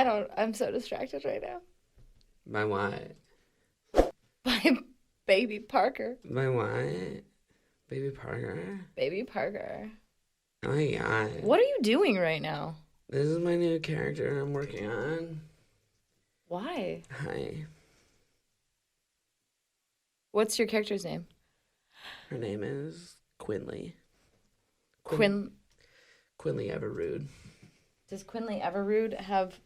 I'm so distracted right now. By what? By Baby Parker. By what? Baby Parker? Baby Parker. Oh my god. What are you doing right now? This is my new character I'm working on. Why? Hi. What's your character's name? Her name is Quinley. Quinley Everrude. Does Quinley Everrude have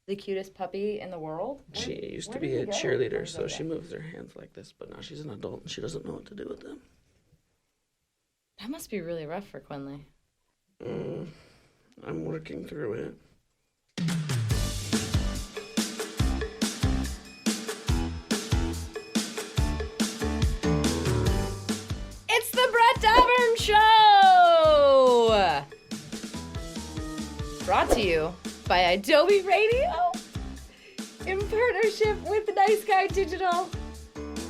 the cutest puppy in the world? She used to be a cheerleader, so she moves her hands like this, but now she's an adult and she doesn't know what to do with them. That must be really rough for Quinley. I'm working through it. It's the Brett Davern Show! Brought to you by Adobe Radio in partnership with Nice Guy Digital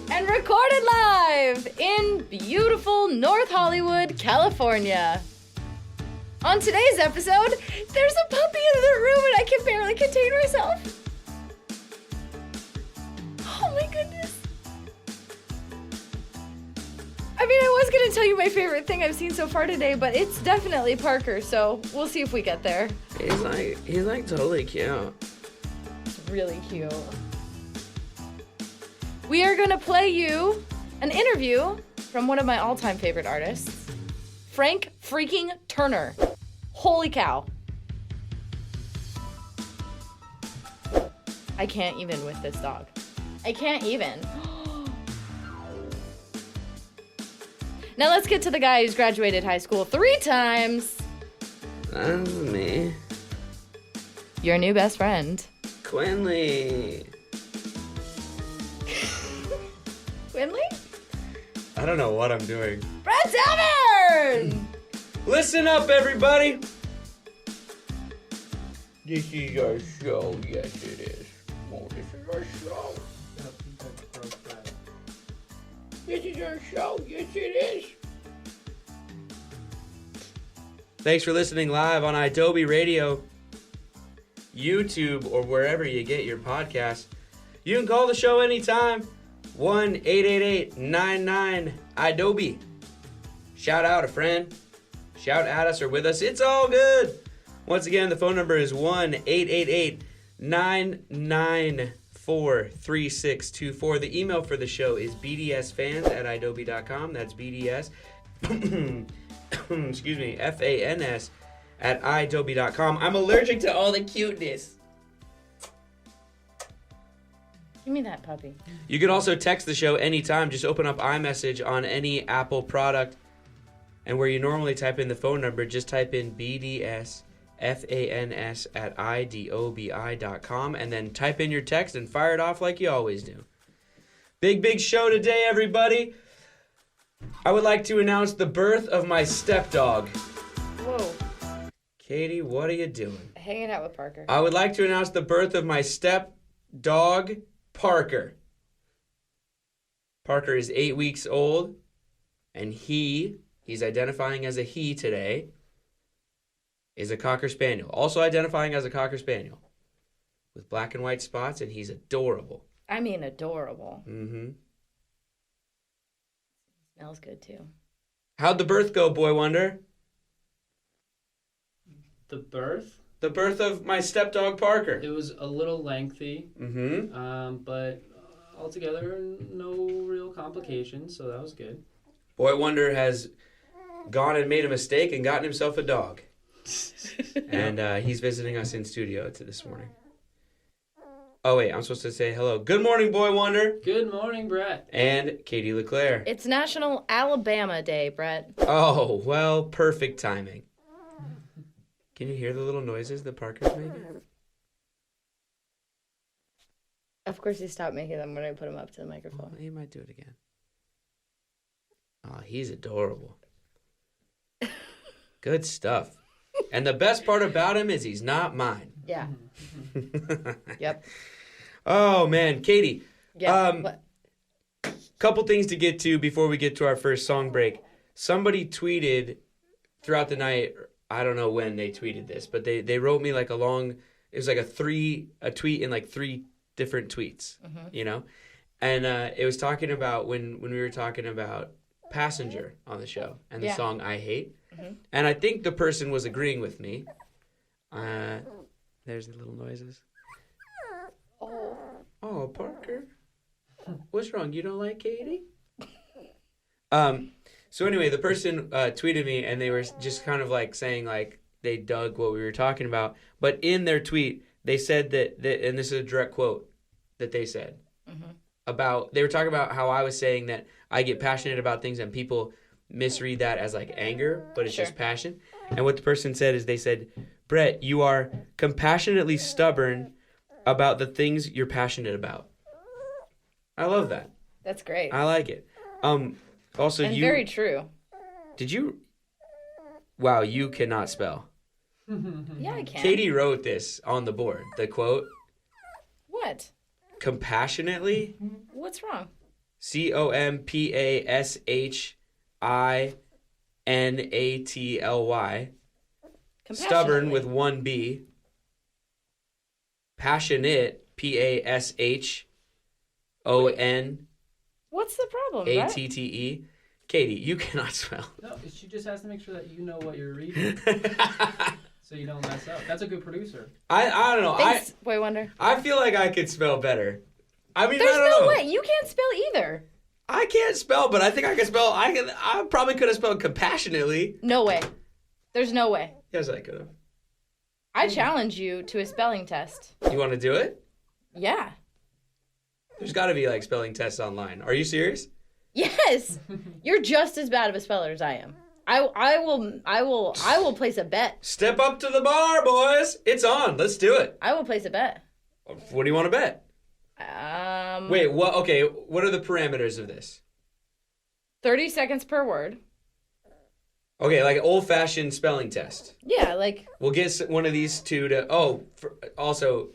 and recorded live in beautiful North Hollywood, California. On today's episode, there's a puppy in the room and I can barely contain myself. Oh my goodness. I mean, I was going to tell you my favorite thing I've seen so far today, but it's definitely Parker, so we'll see if we get there. He's like totally cute. It's really cute. We are going to play you an interview from one of my all-time favorite artists, Frank freaking Turner. Holy cow. I can't even with this dog. I can't even. Now let's get to the guy who's graduated high school 3 times. That's me. Your new best friend. Quinley. Quinley? I don't know what I'm doing. Brett Davern! Listen up, everybody. This is our show. Yes, it is. Oh, this is our show. This is our show. Yes, it is. Thanks for listening live on Adobe Radio, YouTube, or wherever you get your podcasts. You can call the show anytime. 1-888-99-ADOBE. Shout out a friend. Shout at us or with us. It's all good. Once again, the phone number is 1-888-994-3624. The email for the show is bdsfans@adobe.com. That's BDS. Excuse me, FANS@adobe.com. I'm allergic to all the cuteness. Give me that puppy. You can also text the show anytime. Just open up iMessage on any Apple product. And where you normally type in the phone number, just type in BDSFANS@IDOBI.com and then type in your text and fire it off like you always do. Big show today, everybody. I would like to announce the birth of my stepdog. Whoa. Katie, what are you doing? Hanging out with Parker. I would like to announce the birth of my stepdog, Parker. Parker is 8 weeks old, and he's identifying as a he today, is a Cocker Spaniel. Also identifying as a Cocker Spaniel with black and white spots, and he's adorable. I mean, adorable. Mm-hmm. Smells good, too. How'd the birth go, Boy Wonder? The birth? The birth of my stepdog, Parker. It was a little lengthy, but altogether, no real complications, so that was good. Boy Wonder has gone and made a mistake and gotten himself a dog. And he's visiting us in studio this morning. Oh, wait, I'm supposed to say hello. Good morning, Boy Wonder. Good morning, Brett. And Katie LeClaire. It's National Alabama Day, Brett. Oh, well, perfect timing. Can you hear the little noises that Parker's making? Of course, he stopped making them when I put him up to the microphone. Well, he might do it again. Oh, he's adorable. Good stuff. And the best part about him is he's not mine. Yeah. Yep. Oh, man. Katie. Yeah. Couple things to get to before we get to our first song break. Somebody tweeted throughout the night, I don't know when they tweeted this, but they wrote me like a long it was like a tweet in like 3 different tweets, you know? And it was talking about when we were talking about Passenger on the show and the song I Hate. And I think the person was agreeing with me. There's the little noises. Oh, Parker. What's wrong? You don't like Katie? So anyway, the person tweeted me, and they were just kind of like saying like they dug what we were talking about. But in their tweet, they said that and this is a direct quote that they said about, they were talking about how I was saying that I get passionate about things and people misread that as like anger, but it's just passion. And what the person said is they said, Brett, you are compassionately stubborn about the things you're passionate about. I love that. That's great. I like it. Also, and very true. Did you? Wow, you cannot spell. Yeah, I can. Katie wrote this on the board. The quote. What? Compassionately. What's wrong? COMPASSIONATLY. Stubborn with 1 B. Passionate. PASHON. What's the problem, ATTE. Katie, you cannot spell. No, she just has to make sure that you know what you're reading. So you don't mess up. That's a good producer. I don't know. Thanks, Boy Wonder. I feel like I could spell better. I mean, There's I don't no know. way. You can't spell either. I can't spell, but I think I can spell. I probably could have spelled compassionately. No way. There's no way. Yes, I could have. I challenge you to a spelling test. You want to do it? Yeah. There's got to be like spelling tests online. Are you serious? Yes. You're just as bad of a speller as I am. I will place a bet. Step up to the bar, boys. It's on. Let's do it. I will place a bet. What do you want to bet? Wait, what? Okay, what are the parameters of this? 30 seconds per word. Okay, like an old-fashioned spelling test. Yeah, like... We'll get one of these two to... also,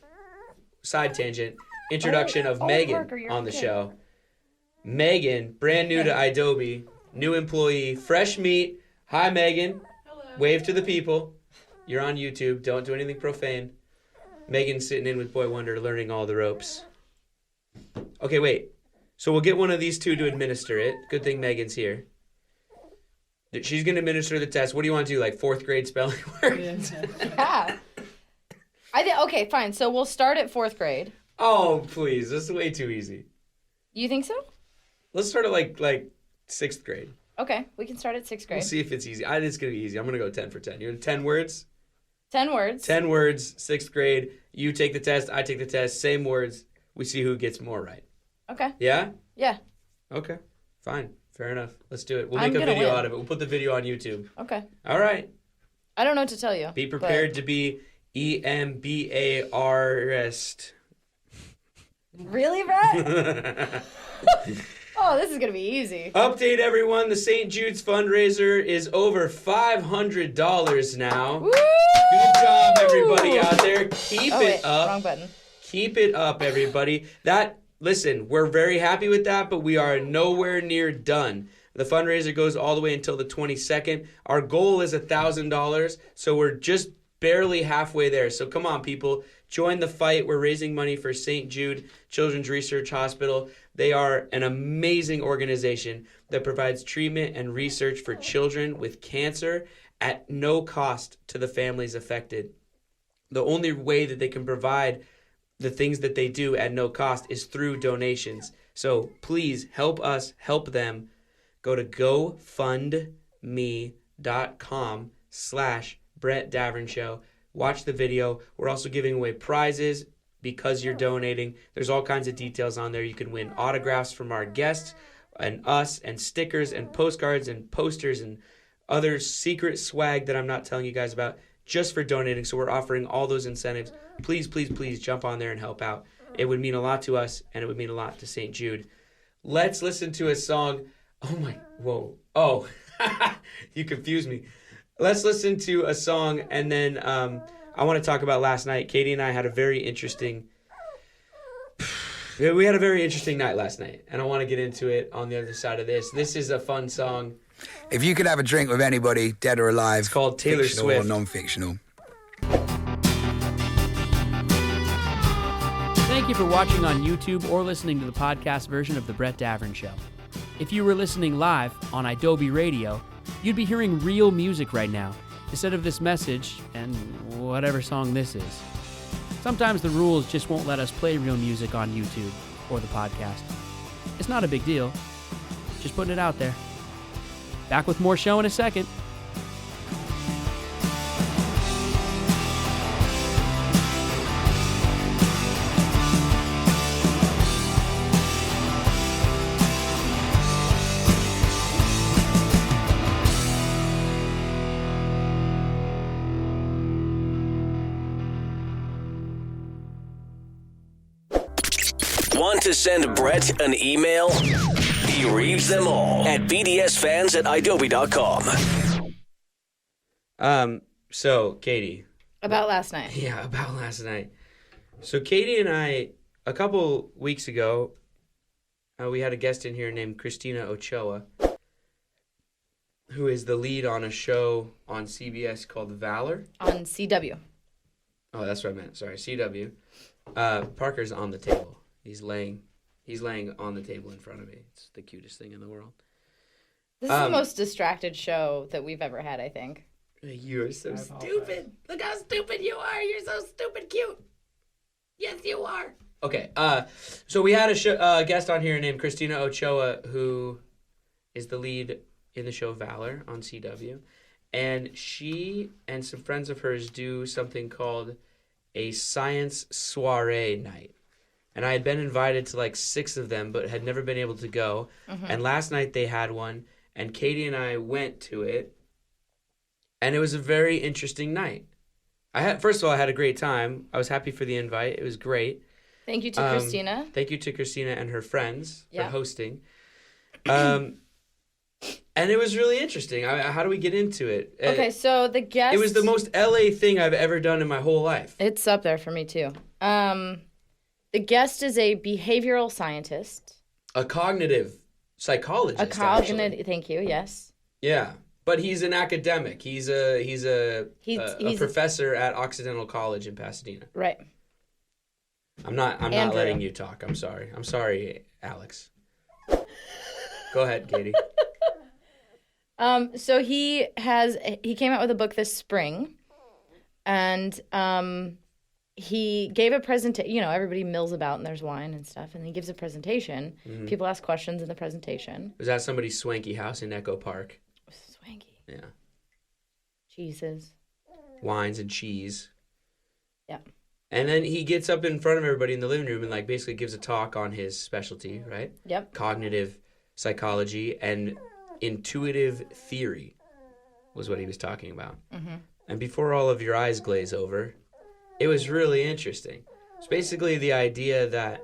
side tangent, introduction of Megan Parker, on the okay. show. Megan, brand new to Adobe, new employee, fresh meat. Hi, Megan. Hello. Wave to the people. You're on YouTube. Don't do anything profane. Megan's sitting in with Boy Wonder, learning all the ropes. Okay, wait. So we'll get one of these two to administer it. Good thing Megan's here. She's going to administer the test. What do you want to do, like 4th grade spelling words? Yeah. Okay, fine. So we'll start at 4th grade. Oh, please. This is way too easy. You think so? Let's start at like 6th grade. Okay, we can start at 6th grade. We'll see if it's easy. It's going to be easy. I'm going to go 10 for 10. You're 10 words? 10 words. 10 words, 6th grade. You take the test, I take the test. Same words. We see who gets more right. Okay. Yeah? Yeah. Okay. Fine. Fair enough. Let's do it. We'll I'm make a gonna video win. out of it. We'll put the video on YouTube. Okay. All right. I don't know what to tell you. Be prepared to be EMBARist. Really, Brett? Oh, this is going to be easy. Update, everyone. The St. Jude's fundraiser is over $500 now. Woo! Good job, everybody out there. Keep it up. Wrong button. Keep it up, everybody. Listen, we're very happy with that, but we are nowhere near done. The fundraiser goes all the way until the 22nd. Our goal is $1,000, so we're just barely halfway there. So come on, people. Join the fight. We're raising money for St. Jude Children's Research Hospital. They are an amazing organization that provides treatment and research for children with cancer at no cost to the families affected. The only way that they can provide the things that they do at no cost is through donations. So please help us help them. Go to gofundme.com/Brett Davern Show. Watch the video. We're also giving away prizes because you're donating. There's all kinds of details on there. You can win autographs from our guests and us, and stickers and postcards and posters and other secret swag that I'm not telling you guys about just for donating. So we're offering all those incentives. Please, please, please jump on there and help out. It would mean a lot to us, and it would mean a lot to St. Jude. Let's listen to a song. Oh, you confused me. Let's listen to a song, and then I want to talk about last night. Katie and I had a very interesting night last night, and I want to get into it on the other side of this. This is a fun song. If you could have a drink with anybody, dead or alive, It's called Taylor fictional Swift. or non-fictional. Thank you for watching on YouTube or listening to the podcast version of The Brett Davern Show. If you were listening live on Adobe Radio, you'd be hearing real music right now, instead of this message and whatever song this is. Sometimes the rules just won't let us play real music on YouTube or the podcast. It's not a big deal. Just putting it out there. Back with more show in a second. Want to send Brett an email? He reads them all at bdsfans@idobi.com. So, Katie. About last night. Yeah, about last night. So, Katie and I, a couple weeks ago, we had a guest in here named Christina Ochoa, who is the lead on a show on CBS called Valor. On CW. Oh, that's what I meant. Sorry, CW. Parker's on the table. He's laying on the table in front of me. It's the cutest thing in the world. This is the most distracted show that we've ever had, I think. You're so stupid. Look how stupid you are. You're so stupid cute. Yes, you are. Okay. So we had a guest on here named Christina Ochoa, who is the lead in the show Valor on CW. And she and some friends of hers do something called a science soiree night. And I had been invited to like 6 of them, but had never been able to go. Mm-hmm. And last night they had one, and Katie and I went to it, and it was a very interesting night. First of all, I had a great time. I was happy for the invite. It was great. Thank you to Christina. Thank you to Christina and her friends for hosting. And it was really interesting. How do we get into it? Okay, so the guest... It was the most LA thing I've ever done in my whole life. It's up there for me, too. The guest is a behavioral scientist. A cognitive psychologist, Thank you, yes. Yeah, but he's an academic. He's a professor at Occidental College in Pasadena. Right. I'm not letting you talk. I'm sorry, Alex. Go ahead, Katie. So he came out with a book this spring, and he gave a presentation. You know, everybody mills about and there's wine and stuff, and he gives a presentation. Mm-hmm. People ask questions in the presentation. Was that somebody's swanky house in Echo Park? Swanky. Yeah. Cheeses. Wines and cheese. Yeah. And then he gets up in front of everybody in the living room and like basically gives a talk on his specialty, right? Yep. Cognitive psychology and intuitive theory was what he was talking about. Mm-hmm. And before all of your eyes glaze over, it was really interesting. It's basically the idea that,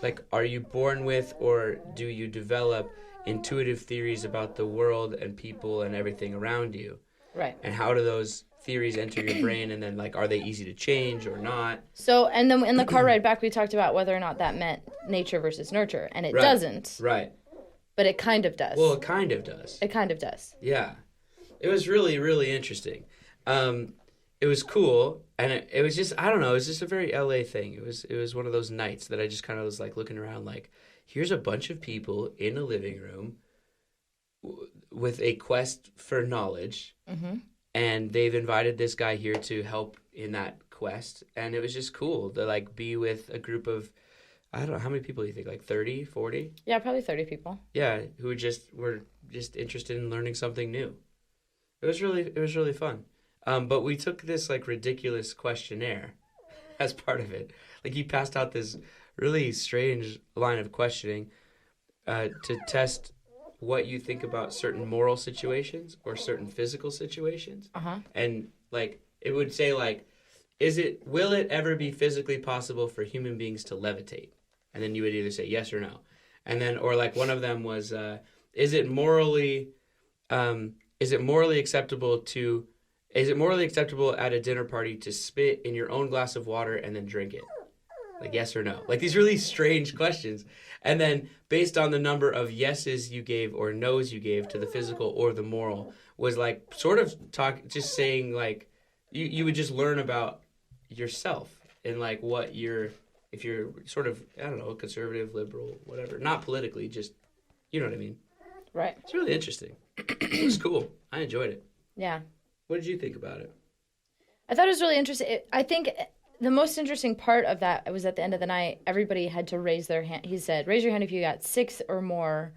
like, are you born with or do you develop intuitive theories about the world and people and everything around you? Right. And how do those theories enter your brain, and then, like, are they easy to change or not? So, and then in the car ride back, we talked about whether or not that meant nature versus nurture, and it doesn't. Right. But it kind of does. Well, it kind of does. It kind of does. Yeah. It was really, really interesting. It was cool, and it was just, I don't know, it was just a very LA thing. It was one of those nights that I just kind of was like looking around like, here's a bunch of people in a living room with a quest for knowledge, mm-hmm. and they've invited this guy here to help in that quest, and it was just cool to like be with a group of, I don't know, how many people do you think, like 30, 40? Yeah, probably 30 people. Yeah, who were just interested in learning something new. It was really fun. But we took this like ridiculous questionnaire as part of it. Like he passed out this really strange line of questioning to test what you think about certain moral situations or certain physical situations. Uh-huh. And like it would say like, will it ever be physically possible for human beings to levitate? And then you would either say yes or no. And then, or like one of them was, is it morally acceptable at a dinner party to spit in your own glass of water and then drink it? Like yes or no. Like these really strange questions. And then based on the number of yeses you gave or no's you gave to the physical or the moral was like sort of just saying like you would just learn about yourself and like what your if you're sort of, I don't know, conservative, liberal, whatever. Not politically, just, you know what I mean? Right. It's really interesting. It was cool. I enjoyed it. Yeah. What did you think about it? I thought it was really interesting. I think the most interesting part of that was at the end of the night, everybody had to raise their hand. He said, raise your hand if you got 6 or more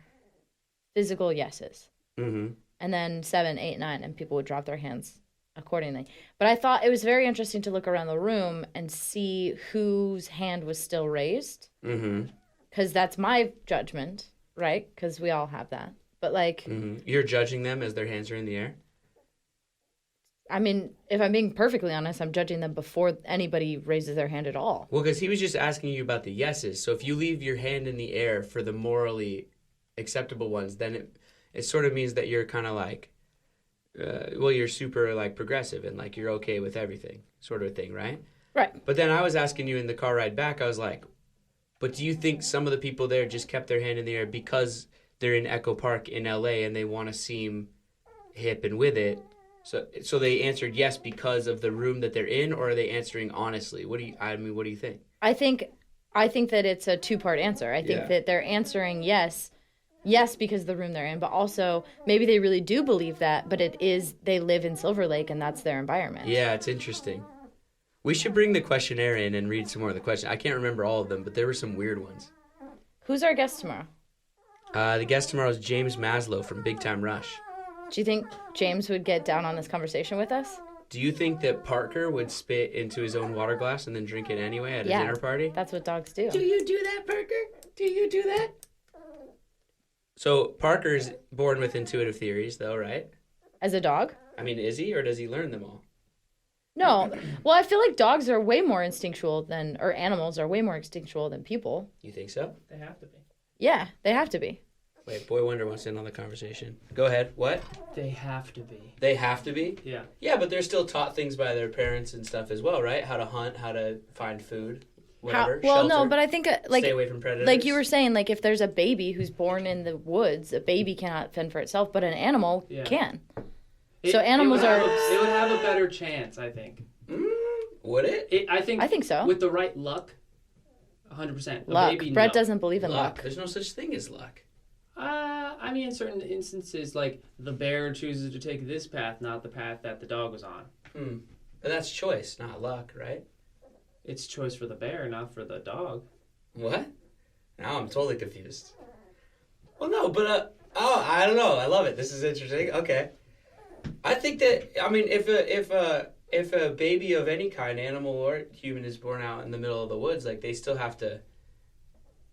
physical yeses. Mm-hmm. And then 7, 8, 9, and people would drop their hands accordingly. But I thought it was very interesting to look around the room and see whose hand was still raised. Mm-hmm. Because that's my judgment, right? Because we all have that. But like... Mm-hmm. You're judging them as their hands are in the air? I mean, if I'm being perfectly honest, I'm judging them before anybody raises their hand at all. Well, because he was just asking you about the yeses. So if you leave your hand in the air for the morally acceptable ones, then it sort of means that you're kind of like, you're super like progressive and like you're okay with everything sort of thing, right? Right. But then I was asking you in the car ride back, I was like, but do you think some of the people there just kept their hand in the air because they're in Echo Park in LA and they want to seem hip and with it? So they answered yes because of the room that they're in, or are they answering honestly? What do you think? I think that it's a 2-part answer. I think that they're answering yes because of the room they're in, but also maybe they really do believe that, but they live in Silver Lake and that's their environment. Yeah, it's interesting. We should bring the questionnaire in and read some more of the questions. I can't remember all of them, but there were some weird ones. Who's our guest tomorrow? The guest tomorrow is James Maslow from Big Time Rush. Do you think James would get down on this conversation with us? Do you think that Parker would spit into his own water glass and then drink it anyway at a dinner party? That's what dogs do. Do you do that, Parker? Do you do that? So Parker's born with intuitive theories, though, right? As a dog? I mean, is he, or does he learn them all? No. Well, I feel like dogs are way more instinctual or animals are way more instinctual than people. You think so? They have to be. Yeah, they have to be. Wait, Boy Wonder wants in on the conversation. Go ahead. What? They have to be. They have to be? Yeah. Yeah, but they're still taught things by their parents and stuff as well, right? How to hunt, how to find food, whatever. Well, shelter, no, but I think stay away from predators. like you were saying, like if there's a baby who's born in the woods, a baby cannot fend for itself, but an animal can. So animals it would have a better chance, I think. Would it? I think so. With the right luck, 100%. Luck. Baby, Brett no. doesn't believe in luck. There's no such thing as luck. I mean, in certain instances, like the bear chooses to take this path, not the path that the dog was on. But that's choice, not luck, right? It's choice for the bear, not for the dog. What? Now I'm totally confused. Well, no, but I don't know. I love it. This is interesting. Okay. I think that, I mean, if a baby of any kind, animal or human, is born out in the middle of the woods, like they still have to.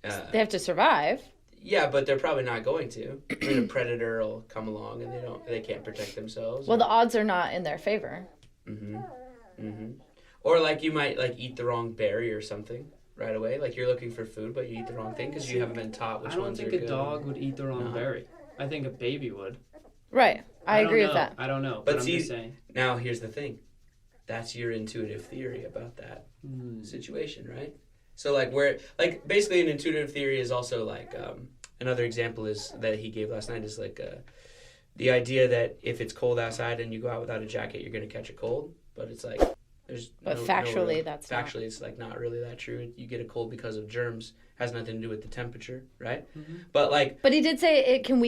They have to survive. Yeah, but they're probably not going to. I mean, a predator will come along and they can't protect themselves. Well, the odds are not in their favor. Or like you might like eat the wrong berry or something right away. Like you're looking for food, but you eat the wrong thing because you haven't been taught which ones are good. I don't think a dog would eat the wrong berry. I think a baby would. Right. I agree with that. I don't know. But I'm see, just saying. now here's the thing. That's your intuitive theory about that situation, right? So like basically an intuitive theory is also like another example is that he gave last night is like the idea that if it's cold outside and you go out without a jacket, you're going to catch a cold. But it's like factually, that's factually it's like not really that true. You get a cold because of germs. Has nothing to do with the temperature, right? But he did say it can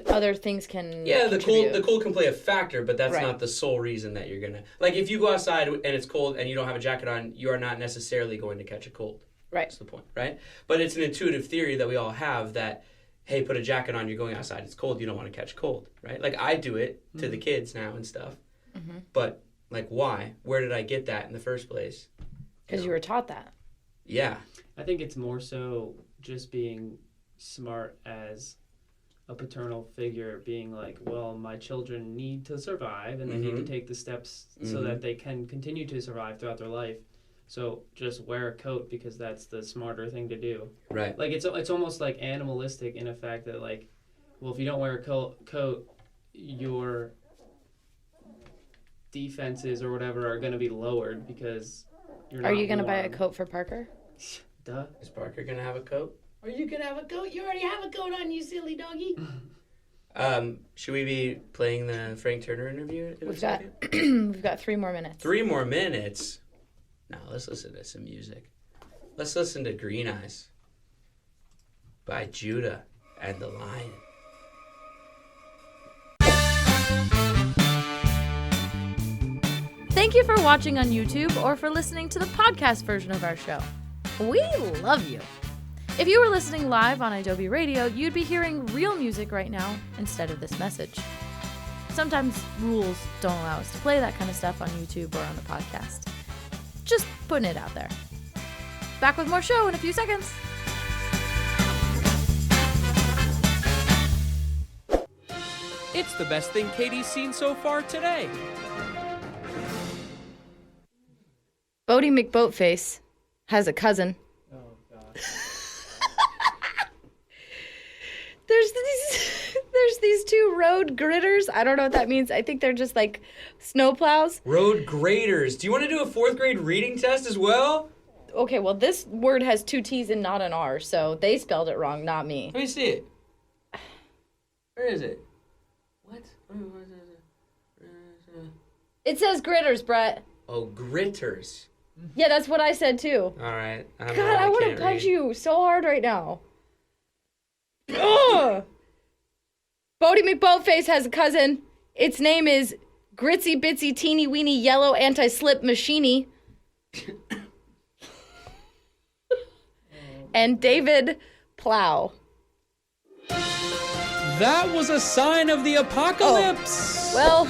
other things can. Yeah, contribute. the cold can play a factor, but that's not the sole reason that you're gonna like. If you go outside and it's cold and you don't have a jacket on, you are not necessarily going to catch a cold. Right. That's the point, right? But it's an intuitive theory that we all have that, hey, put a jacket on, you're going outside, it's cold, you don't want to catch cold, right? Like I do it to the kids now and stuff. But like why? Where did I get that in the first place? Because you were taught that. Yeah. I think it's more so just being smart as a paternal figure, being like, well, my children need to survive and they need to take the steps so that they can continue to survive throughout their life. So just wear a coat because that's the smarter thing to do. Right. Like it's almost like animalistic in a fact that like, well, if you don't wear a coat, your defenses or whatever are going to be lowered because you're not. Are you going to buy a warm. coat for Parker? Duh. Is Parker gonna have a coat? Are you gonna have a coat? You already have a coat on, you silly doggy. Should we be playing the Frank Turner interview in a second? We've got 3 more minutes. 3 more minutes? No, let's listen to some music. Let's listen to Green Eyes by Judah and the Lion. Thank you for watching on YouTube or for listening to the podcast version of our show. We love you. If you were listening live on Adobe Radio, you'd be hearing real music right now instead of this message. Sometimes rules don't allow us to play that kind of stuff on YouTube or on the podcast. Just putting it out there. Back with more show in a few seconds. It's the best thing Katie's seen so far today. Bodie McBoatface has a cousin. Oh, God. There's these two road gritters. I don't know what that means. I think they're just like snow plows. Road graders. Do you want to do a 4th grade reading test as well? Okay, well, this word has 2 T's and not an R, so they spelled it wrong, not me. Let me see it. Where is it? What? It says gritters, Brett. Oh, gritters. Yeah, that's what I said too. All right. God, I want to punch you so hard right now. Ugh! Bodie McBoatface has a cousin. Its name is Gritsy Bitsy Teeny Weeny Yellow Anti-Slip Machine. And David Plow. That was a sign of the apocalypse. Well,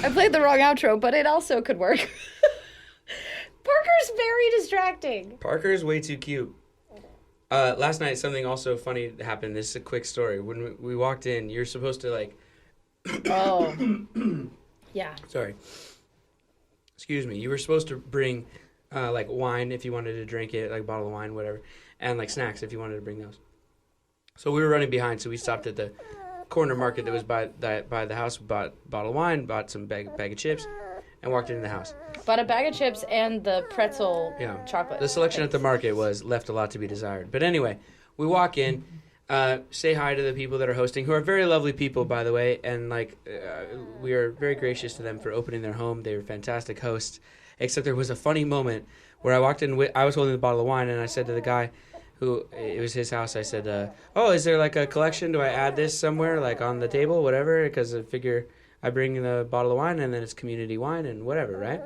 I played the wrong outro, but it also could work. Parker's very distracting. Parker is way too cute. Last night, something also funny happened. This is a quick story. When we walked in, you're supposed to, like... Oh. Yeah. Sorry. Excuse me. You were supposed to bring, like, wine if you wanted to drink it, like a bottle of wine, whatever, and, like, snacks if you wanted to bring those. So we were running behind, so we stopped at the corner market that was by the house, bought a bottle of wine, bought some bag of chips, and walked into the house. Bought a bag of chips and the pretzel chocolate. The selection at the market was left a lot to be desired. But anyway, we walk in, say hi to the people that are hosting, who are very lovely people, by the way, and we are very gracious to them for opening their home. They were fantastic hosts, except there was a funny moment where I walked in, I was holding the bottle of wine, and I said to the guy, it was his house, I said, oh, is there like a collection? Do I add this somewhere, like on the table, whatever? Because I figure I bring the bottle of wine and then it's community wine and whatever, right?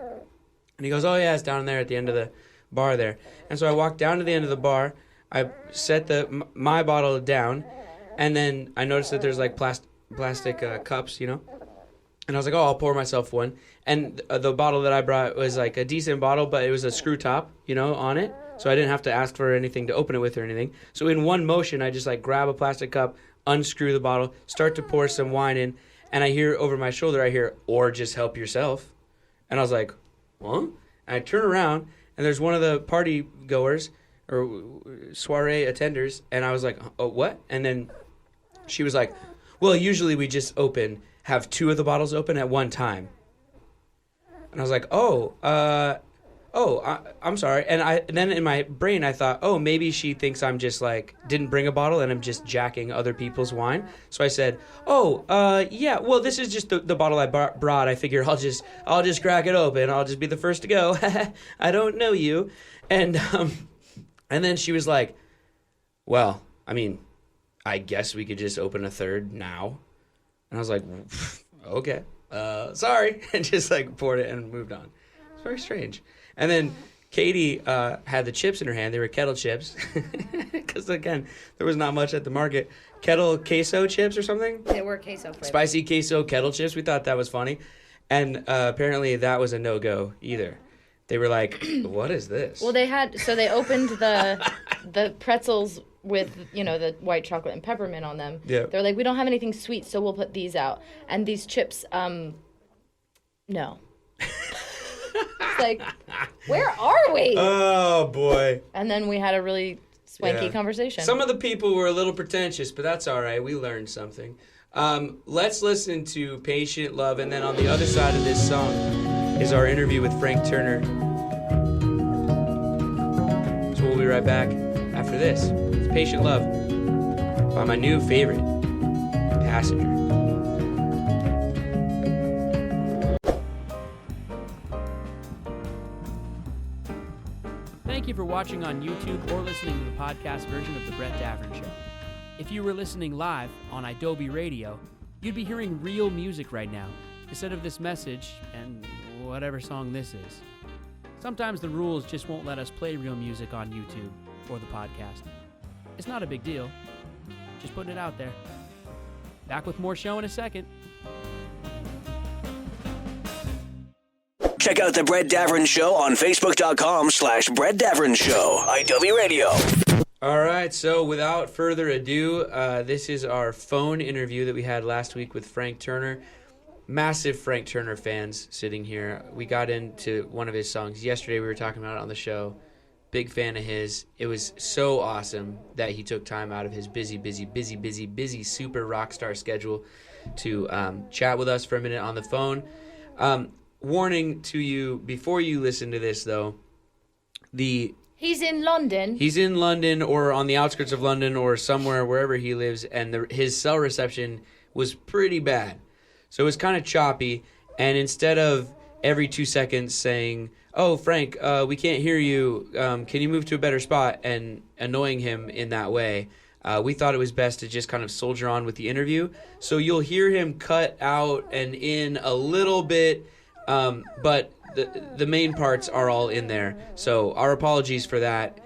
And he goes, oh, yeah, it's down there at the end of the bar there. And so I walked down to the end of the bar. I set my bottle down, and then I noticed that there's like plastic cups, you know? And I was like, oh, I'll pour myself one. And the bottle that I brought was like a decent bottle, but it was a screw top, you know, on it. So I didn't have to ask for anything to open it with or anything. So in one motion, I just like grab a plastic cup, unscrew the bottle, start to pour some wine in, and I hear over my shoulder, or just help yourself. And I was like, what? And I turn around, and there's one of the party goers, or soiree attenders, and I was like, oh, what? And then she was like, well, usually we just have 2 of the bottles open at one time. And I was like, I'm sorry. And then in my brain, I thought, oh, maybe she thinks I'm just like, didn't bring a bottle and I'm just jacking other people's wine. So I said, yeah, well, this is just the bottle I brought. I figure I'll just crack it open. I'll just be the first to go. I don't know you. And then she was like, well, I mean, I guess we could just open a third now. And I was like, okay, sorry. And just like poured it and moved on. It's very strange. And then Katie had the chips in her hand. They were kettle chips. Because, again, there was not much at the market. Kettle queso chips or something? They were queso flavored. Spicy queso kettle chips. We thought that was funny. And apparently that was a no-go either. They were like, what is this? Well, they opened the pretzels with, you know, the white chocolate and peppermint on them. Yeah. They're like, we don't have anything sweet, so we'll put these out. And these chips, no. It's like, where are we? Oh, boy. And then we had a really swanky conversation. Some of the people were a little pretentious, but that's all right. We learned something. Let's listen to Patient Love, and then on the other side of this song is our interview with Frank Turner. So we'll be right back after this. It's Patient Love by my new favorite, Passenger. Thank you for watching on YouTube or listening to the podcast version of The Brett Davern Show. If you were listening live on Adobe Radio, you'd be hearing real music right now, instead of this message and whatever song this is. Sometimes the rules just won't let us play real music on YouTube or the podcast. It's not a big deal. Just putting it out there. Back with more show in a second. Check out The Brett Davern Show on Facebook.com/Brett Davern Show. IW Radio. All right, so without further ado, this is our phone interview that we had last week with Frank Turner. Massive Frank Turner fans sitting here. We got into one of his songs yesterday. We were talking about it on the show. Big fan of his. It was so awesome that he took time out of his busy super rock star schedule to chat with us for a minute on the phone. Warning to you, before you listen to this, though, He's in London. He's in London or on the outskirts of London or somewhere, wherever he lives, and his cell reception was pretty bad. So it was kind of choppy, and instead of every 2 seconds saying, "Oh, Frank, we can't hear you. Can you move to a better spot?" and annoying him in that way, we thought it was best to just kind of soldier on with the interview. So you'll hear him cut out and in a little bit, but the main parts are all in there. So our apologies for that.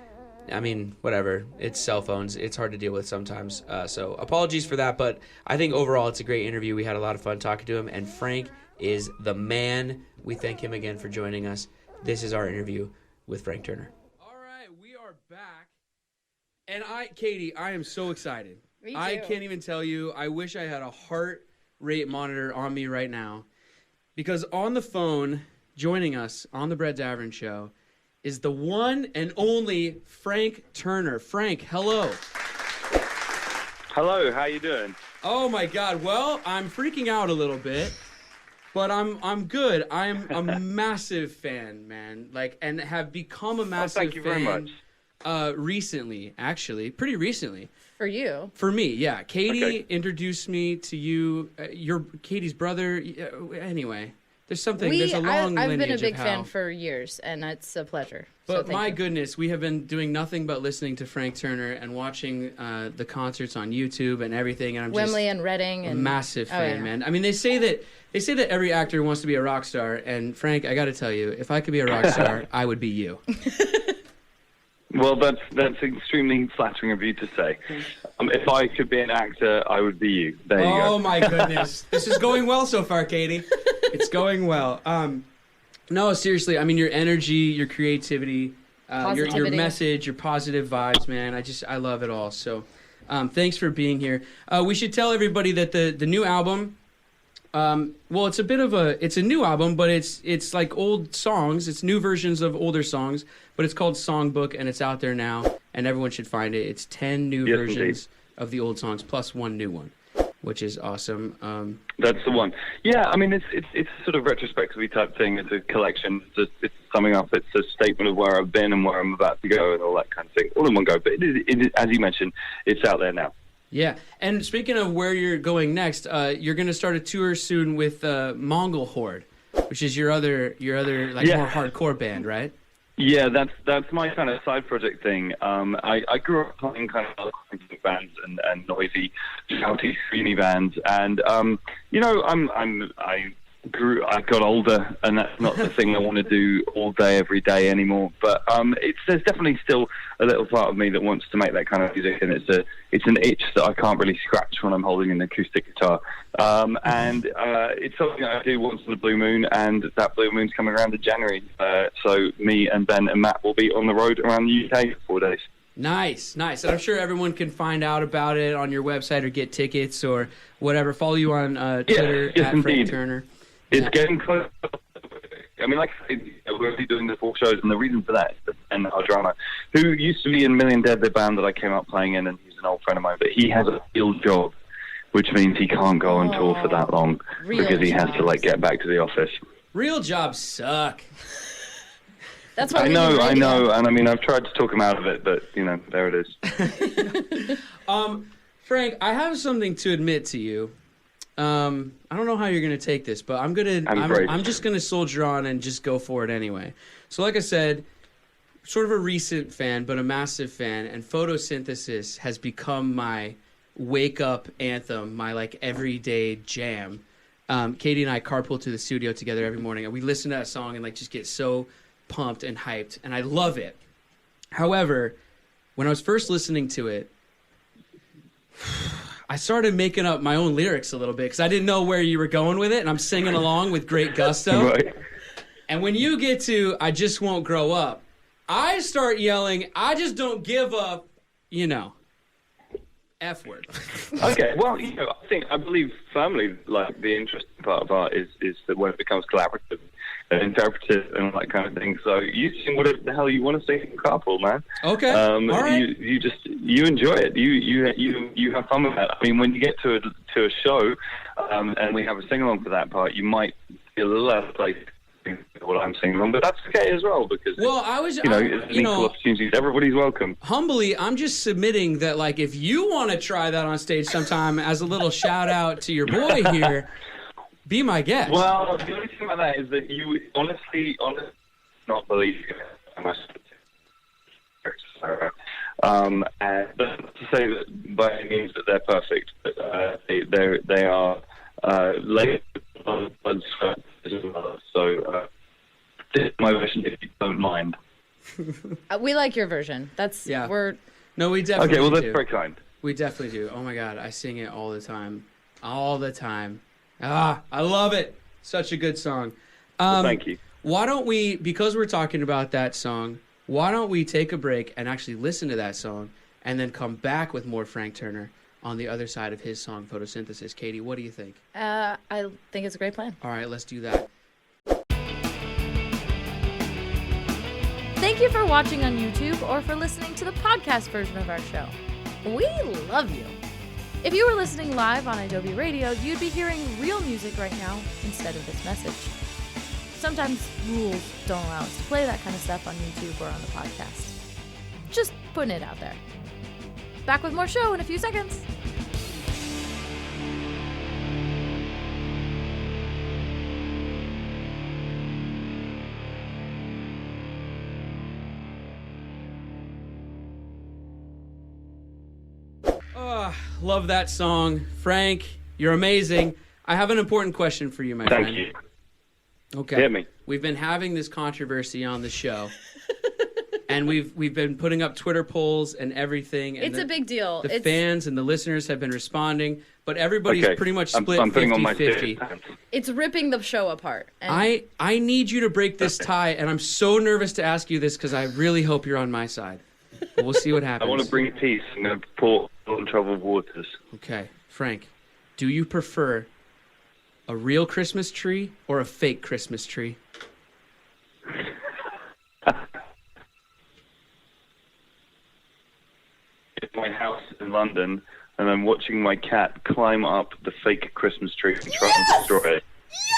I mean, whatever. It's cell phones. It's hard to deal with sometimes. So apologies for that, but I think overall it's a great interview. We had a lot of fun talking to him, and Frank is the man. We thank him again for joining us. This is our interview with Frank Turner. All right, we are back. And Katie, I am so excited. Me too. I can't even tell you. I wish I had a heart rate monitor on me right now. Because on the phone, joining us on the Brett Davern Show, is the one and only Frank Turner. Frank, hello. Hello, how you doing? Oh my God. Well, I'm freaking out a little bit, but I'm good. I'm a massive fan, man. And have become a massive thank you very fan much. Recently, actually, pretty recently. For you. For me, yeah. Katie Okay. introduced me to you. You're Katie's brother. Anyway, there's a long I've lineage been a big of how. fan for years, and it's a pleasure. But so my you. goodness, we have been doing nothing but listening to Frank Turner and watching the concerts on YouTube and everything. And I'm Wembley just and Reading a and massive fan, yeah. man. I mean, they say that every actor wants to be a rock star, and Frank, I got to tell you, if I could be a rock star, I would be you. Well, that's extremely flattering of you to say. If I could be an actor, I would be you. There you go. Oh my goodness, this is going well so far, Katie. It's going well. No, seriously. I mean, your energy, your creativity, your message, your positive vibes, man. I love it all. So, thanks for being here. We should tell everybody that the new album. Well, it's a new album, but it's like old songs. It's new versions of older songs, but it's called Songbook, and it's out there now, and everyone should find it. It's 10 new versions indeed. of the old songs plus one new one, which is awesome. That's the one. Yeah, I mean, it's a sort of retrospectively type thing. It's a collection. It's summing up. It's a statement of where I've been and where I'm about to go and all that kind of thing, all in one go. But it is, as you mentioned, it's out there now. Yeah, and speaking of where you're going next, you're going to start a tour soon with Mongol Horde, which is your other more hardcore band, right? Yeah, that's my kind of side project thing. I grew up playing kind of electronic bands and noisy, shouty, screamy bands, and I got older, and that's not the thing I want to do all day, every day anymore. But there's definitely still a little part of me that wants to make that kind of music, and it's an itch that I can't really scratch when I'm holding an acoustic guitar. And it's something I do once in a blue moon, and that blue moon's coming around in January. So me and Ben and Matt will be on the road around the UK for 4 days. Nice. And I'm sure everyone can find out about it on your website or get tickets or whatever. Follow you on Twitter yes, at indeed. Frank Turner. It's getting close. I mean, like I said, we're already doing the 4 shows, and the reason for that is Ben, our drummer, who used to be in Million Dead, the band that I came up playing in, and he's an old friend of mine, but he has a field job, which means he can't go on tour for that long because he has to get back to the office. Real jobs suck. That's why I know, and I mean, I've tried to talk him out of it, but there it is. Frank, I have something to admit to you. I don't know how you're gonna take this, but I'm just gonna soldier on and just go for it anyway. So, like I said, sort of a recent fan, but a massive fan, and Photosynthesis has become my wake-up anthem, my, like, everyday jam. Katie and I carpool to the studio together every morning, and we listen to that song and, like, just get so pumped and hyped, and I love it. However, when I was first listening to it, I started making up my own lyrics a little bit because I didn't know where you were going with it, and I'm singing along with great gusto. Right. And when you get to I Just Won't Grow Up, I start yelling, I just don't give up, F word. Okay, well, I believe firmly, like, the interesting part of art is that when it becomes collaborative and interpretive and that kind of thing. So you sing whatever the hell you want to sing in carpool, man. Okay. All right. You enjoy it. You have fun with that. I mean, when you get to a show, and we have a sing along for that part, you might feel a little out of place what I'm singing along, but that's okay as well because it's an equal opportunity. Everybody's welcome. Humbly, I'm just submitting that, like, if you want to try that on stage sometime as a little shout out to your boy here, be my guest. Well, the only thing about that is that you honestly not believe it. And that's to say that by any means that they're perfect, but they are laid on blood, sweat, as well. So this is my version, if you don't mind. We like your version. That's No, we definitely okay. Well, that's do. very kind. We definitely do. Oh my God, I sing it all the time. All the time. I love it. Such a good song. Well, thank you. Why don't we, because we're talking about that song, why don't we take a break and actually listen to that song and then come back with more Frank Turner on the other side of his song, Photosynthesis. Katie, what do you think? I think it's a great plan. All right, let's do that. Thank you for watching on YouTube or for listening to the podcast version of our show. We love you. If you were listening live on Adobe Radio, you'd be hearing real music right now instead of this message. Sometimes rules don't allow us to play that kind of stuff on YouTube or on the podcast. Just putting it out there. Back with more show in a few seconds. Love that song. Frank, you're amazing. I have an important question for you, my friend. Thank you. Okay. Hit me. We've been having this controversy on the show. And we've been putting up Twitter polls and everything. And it's a big deal. The fans and the listeners have been responding, but everybody's pretty much split 50-50. It's ripping the show apart. And I need you to break this tie, and I'm so nervous to ask you this because I really hope you're on my side. But we'll see what happens. I want to bring peace. I'm going to pour on troubled waters. Okay. Frank, do you prefer a real Christmas tree or a fake Christmas tree? In my house in London, and I'm watching my cat climb up the fake Christmas tree and try and destroy it.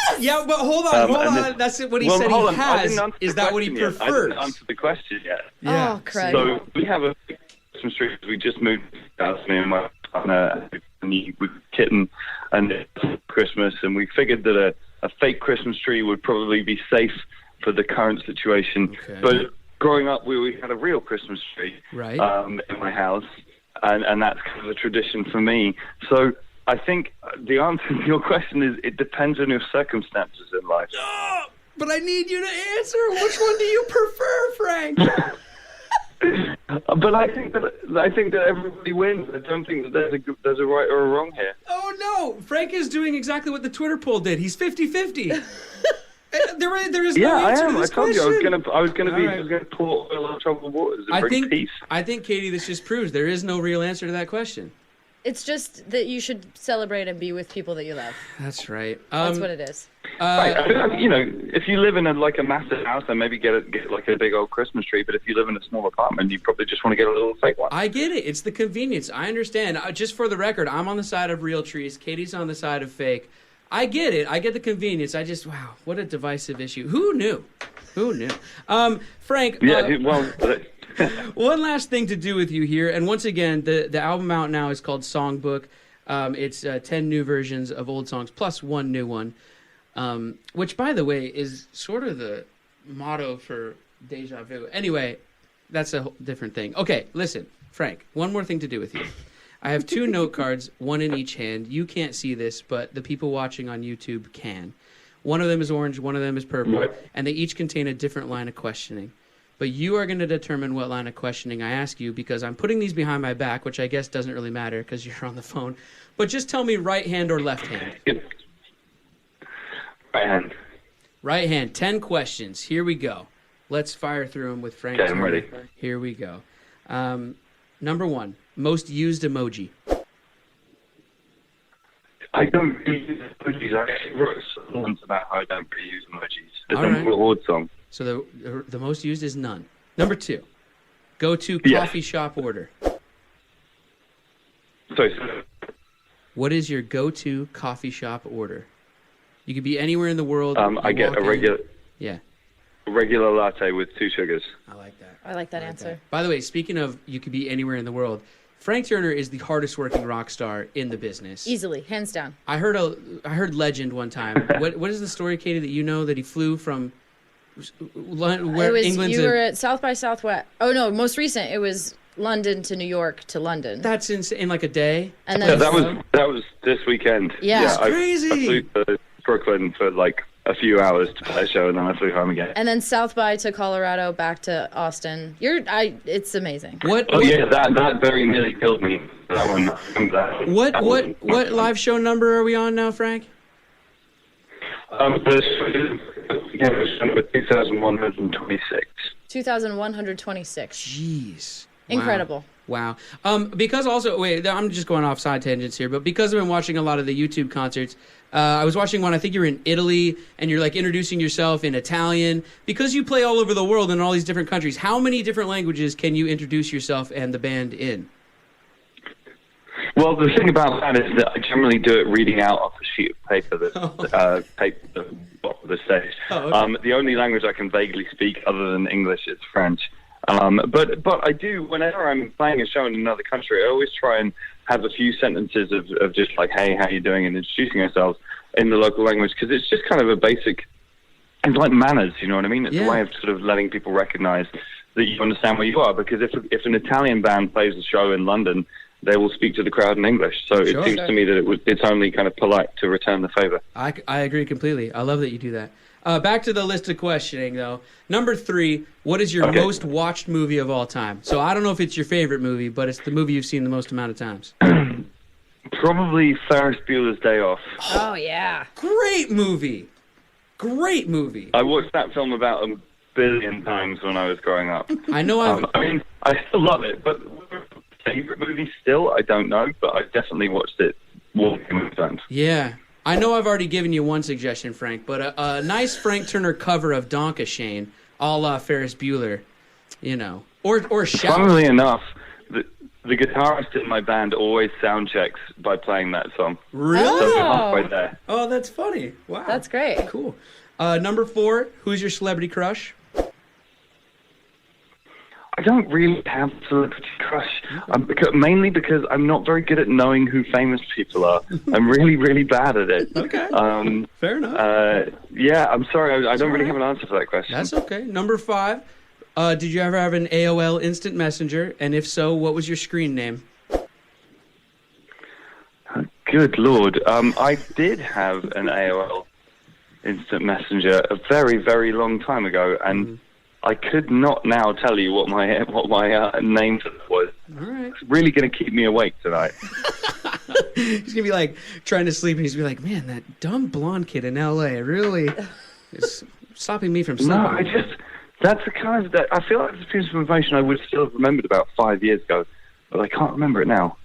Yes! Yeah, but hold on. That's what he said he has. Is that what he prefers? I didn't answer the question yet. Yeah. Oh, Craig. So we have a fake Christmas tree. We just moved to the house, me and my partner, and with kitten, and it's Christmas, and we figured that a fake Christmas tree would probably be safe for the current situation. Okay. But growing up, we had a real Christmas tree right. In my house, and that's kind of a tradition for me. So I think the answer to your question is it depends on your circumstances in life. Oh, but I need you to answer. Which one do you prefer, Frank? But I think that everybody wins. I don't think that there's a right or a wrong here. Oh no, Frank is doing exactly what the Twitter poll did. He's 50-50. There is no answer to this I told question. you I was gonna pour oil on troubled waters and bring peace. I think, Katie, this just proves there is no real answer to that question. It's just that you should celebrate and be with people that you love. That's right. That's what it is. Right. If you live in a massive house, then maybe get like a big old Christmas tree. But if you live in a small apartment, you probably just want to get a little fake one. I get it. It's the convenience. I understand. Just for the record, I'm on the side of real trees. Katie's on the side of fake. I get it. I get the convenience. Wow, what a divisive issue. Who knew? Frank. One last thing to do with you here, and once again, the album out now is called Songbook. It's 10 new versions of old songs plus one new one, which, by the way, is sort of the motto for Deja Vu. Anyway, that's a different thing. Okay, listen, Frank, one more thing to do with you. I have 2 note cards, one in each hand. You can't see this, but the people watching on YouTube can. One of them is orange, one of them is purple, and they each contain a different line of questioning. But you are going to determine what line of questioning I ask you, because I'm putting these behind my back, which I guess doesn't really matter because you're on the phone. But just tell me right hand or left hand. Right hand. Right hand, 10 questions. Here we go. Let's fire through them with Frank. Okay, I'm ready. Here we go. Number 1, most used emoji. I don't really use emojis. I actually wrote songs about how I don't really use emojis. There's All a right. reward song. So the most used is none. Number 2, go-to Yes. coffee shop order. So What is your go-to coffee shop order? You could be anywhere in the world. I You get walk a in- regular Yeah, regular latte with 2 sugars. I like that. I like that answer. By the way, speaking of you could be anywhere in the world, Frank Turner is the hardest working rock star in the business. Easily, hands down. I heard legend one time. What is the story, Katie, that you know that he flew from where It was England's you were at South by Southwest. Oh no, most recent it was London to New York to London. That's in like a day. And Yeah, then that was this weekend. Yeah. That's crazy. I flew to Brooklyn for like a few hours to play a show, and then I flew home again. and then South by to Colorado, back to Austin. It's amazing. Oh yeah, that very nearly killed me. That one. What live show number are we on now, Frank? This was number 2,126. 2,126. Jeez. Incredible. Wow. Because also, wait, I'm just going off side tangents here, but because I've been watching a lot of the YouTube concerts, I was watching one, I think you were in Italy, and you're like introducing yourself in Italian. Because you play all over the world in all these different countries, how many different languages can you introduce yourself and the band in? Well, the thing about that is that I generally do it reading out off a sheet of paper that's taped to the bottom of the stage. Oh, okay. The only language I can vaguely speak other than English is French. But I do, whenever I'm playing a show in another country, I always try and have a few sentences of just like, hey, how you doing, and introducing ourselves in the local language, because it's just kind of a basic, it's like manners, you know what I mean? It's a way of sort of letting people recognize that you understand where you are, because if an Italian band plays a show in London, they will speak to the crowd in English. So Sure. it seems to me that it's only kind of polite to return the favor. I agree completely. I love that you do that. Back to the list of questioning, though. Number 3, what is your most watched movie of all time? So I don't know if it's your favorite movie, but it's the movie you've seen the most amount of times. Probably Ferris Bueller's Day Off. Oh yeah. Great movie. Great movie. I watched that film about 1 billion times when I was growing up. I know I mean, I still love it, but favorite movie still, I don't know, but I definitely watched it more times. Yeah. I know I've already given you one suggestion, Frank, but a nice Frank Turner cover of Donkashane, a la Ferris Bueller, you know. Or Shout. Funnily enough, the guitarist in my band always sound checks by playing that song. Really? So we're halfway there. Oh, that's funny. Wow. That's great. Cool. Number 4, who's your celebrity crush? I don't really have a celebrity crush, mainly because I'm not very good at knowing who famous people are. I'm really, really bad at it. Okay. Fair enough. Yeah, I'm sorry. I don't really have an answer for that question. That's okay. Number 5, did you ever have an AOL Instant Messenger? And if so, what was your screen name? Good Lord. I did have an AOL Instant Messenger a very, very long time ago, and I could not now tell you what my name for it was. All right. It's really going to keep me awake tonight. He's going to be like trying to sleep, and he's going to be like, man, that dumb blonde kid in L.A. really is stopping me from sleeping. No, that's the kind of, I feel like it's a piece of information I would still have remembered about 5 years ago, but I can't remember it now.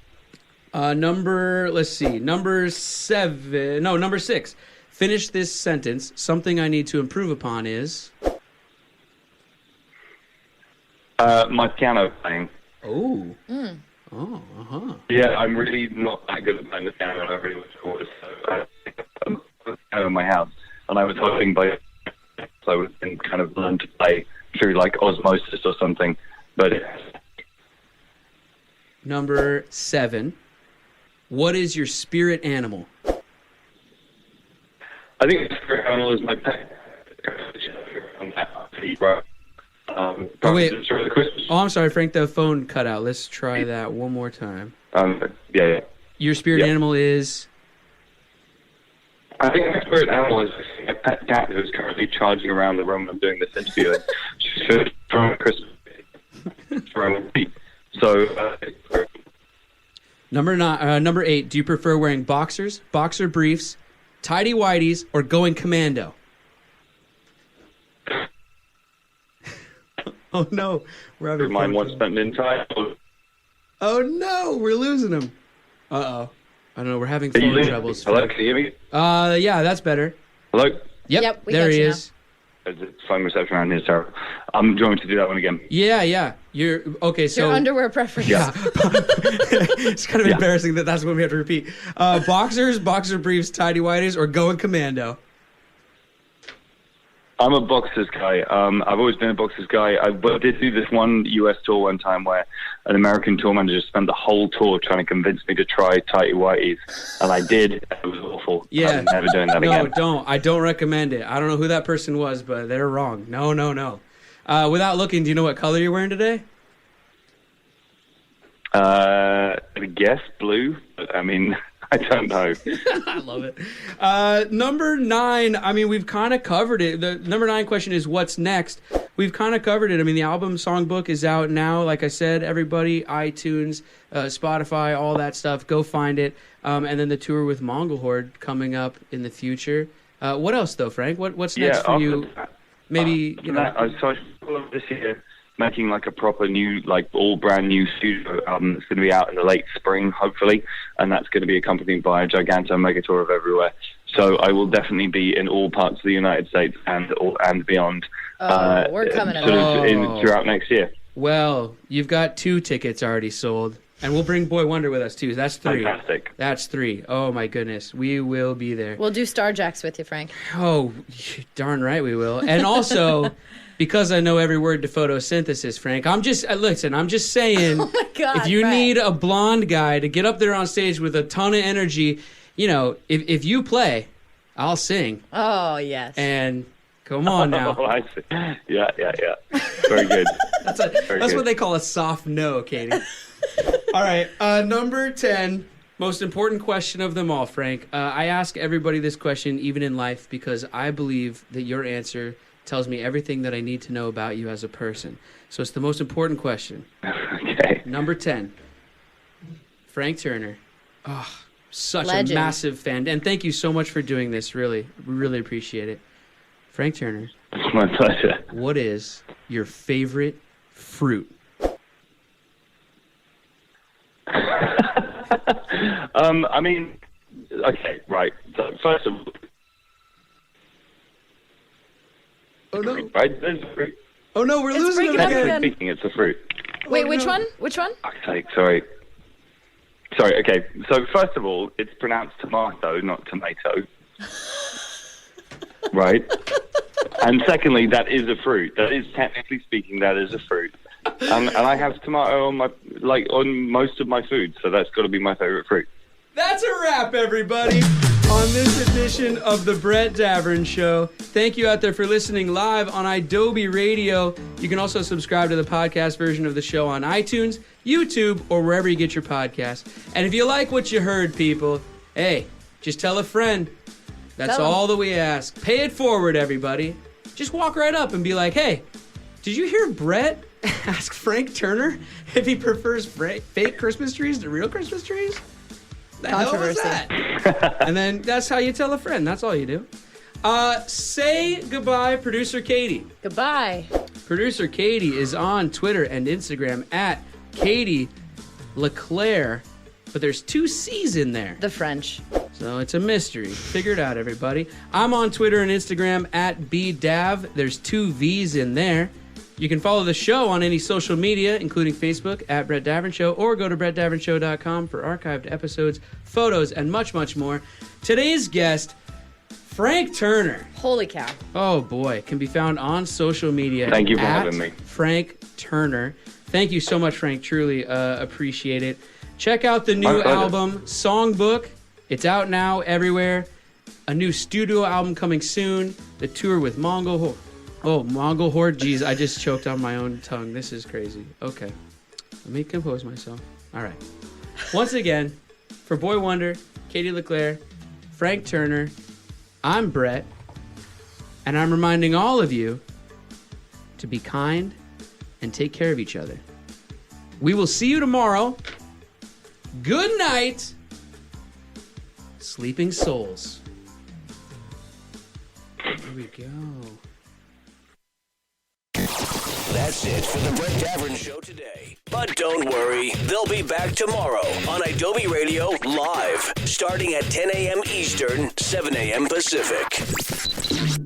Number 6. Finish this sentence. Something I need to improve upon is... My piano playing. Oh. Oh, uh-huh. Yeah, I'm really not that good at playing the piano. I really wish I was. So I in my house, and I was hoping so I would kind of learn to play through like osmosis or something. But Number 7. What is your spirit animal? I think the spirit animal is my pet. Oh, wait. Enjoy the Christmas. Oh, I'm sorry, Frank. The phone cut out. Let's try that one more time. Yeah. Your spirit animal is... I think my spirit animal is a pet cat who's currently charging around the room I'm doing this interview. She's from Christmas for a week. So, Number 8, do you prefer wearing boxers, boxer briefs, tighty-whities, or going commando? Oh, no. We're having mine once spent an entire... Oh, no. We're losing him. Uh-oh. I don't know. We're having phone troubles. Hello, can you hear me? Yeah, that's better. Hello? Yep, we there got he you is. The phone reception around here is terrible. Do you want me to do that one again? Yeah. You're okay. So Your underwear preference. yeah, it's kind of embarrassing that's what we have to repeat. Boxers, boxer briefs, tidy whities, or going commando. I'm a boxers guy. I've always been a boxers guy. I did do this one US tour one time where an American tour manager spent the whole tour trying to convince me to try tighty whities, and I did. It was awful. Yeah, I'm never doing that again. No, don't. I don't recommend it. I don't know who that person was, but they're wrong. No. Without looking, do you know what color you're wearing today? I guess blue. I mean, I don't know. I love it. Number 9, I mean, we've kind of covered it. The number 9 question is what's next? We've kind of covered it. I mean, the album songbook is out now. Like I said, everybody, iTunes, Spotify, all that stuff. Go find it. And then the tour with Mongol Horde coming up in the future. What else, though, Frank? What's next for you? Maybe, you know. So I saw this year making like a proper new, like all brand new studio album that's going to be out in the late spring, hopefully, and that's going to be accompanied by a giganto mega tour of everywhere. So I will definitely be in all parts of the United States and beyond. We're coming up. Throughout next year. Well, you've got 2 tickets already sold, and we'll bring Boy Wonder with us too. That's 3. Fantastic. That's 3. Oh my goodness, we will be there. We'll do Starjacks with you, Frank. Oh, darn right we will. And also, because I know every word to photosynthesis, Frank, I'm just saying, Oh my God, if you Frank. need a blonde guy to get up there on stage with a ton of energy, you know, if you play, I'll sing. Oh, yes. And come on now. Oh, I see. Yeah. Very good. That's what they call a soft no, Katie. All right, number 10, most important question of them all, Frank. I ask everybody this question, even in life, because I believe that your answer tells me everything that I need to know about you as a person. So it's the most important question. Okay. Number 10, Frank Turner. Oh, such Legend. a massive fan. And thank you so much for doing this, really. Really appreciate it. Frank Turner, It's my pleasure. what is your favorite fruit? I mean, okay, right. So first of all, Oh, no. right? There's a fruit. Oh, no, we're It's losing breaking him up again. again. Speaking, it's a fruit. Wait, Oh, which no. one? Which one? Fuck's sake, sorry, okay. So first of all, it's pronounced tomato, not tomato. Right? And secondly, that is a fruit. That is, technically speaking, that is a fruit. And I have tomato on most of my food, so that's got to be my favorite fruit. That's a wrap, everybody, on this edition of the Brett Davern Show. Thank you out there for listening live on Adobe Radio. You can also subscribe to the podcast version of the show on iTunes, YouTube, or wherever you get your podcasts. And if you like what you heard, people, hey, just tell a friend. That's Tell 'em. all that we ask. Pay it forward, everybody. Just walk right up and be like, hey, did you hear Brett ask Frank Turner if he prefers fake Christmas trees to real Christmas trees? The hell was Controversy. that? And then that's how you tell a friend. That's all you do. Say goodbye, Producer Katie. Goodbye. Producer Katie is on Twitter and Instagram at Katie LeClaire, but there's 2 C's in there. The French. So it's a mystery. Figure it out, everybody. I'm on Twitter and Instagram at BDav. There's 2 V's in there. You can follow the show on any social media, including Facebook at Brett Davern Show, or go to brettdavernshow.com for archived episodes, photos, and much, much more. Today's guest, Frank Turner. Holy cow. Oh boy, can be found on social media. Thank you for at having me. Frank Turner. Thank you so much, Frank. Truly appreciate it. Check out the new My pleasure. album, Songbook. It's out now everywhere. A new studio album coming soon. The tour with Mongol Oh, Mongol horde. Jeez, I just choked on my own tongue. This is crazy. Okay. Let me compose myself. All right. Once again, for Boy Wonder, Katie LeClaire, Frank Turner, I'm Brett, and I'm reminding all of you to be kind and take care of each other. We will see you tomorrow. Good night, sleeping souls. There we go. That's it for the Brett Davern Show today. But don't worry, they'll be back tomorrow on Adobe Radio Live, starting at 10 a.m. Eastern, 7 a.m. Pacific.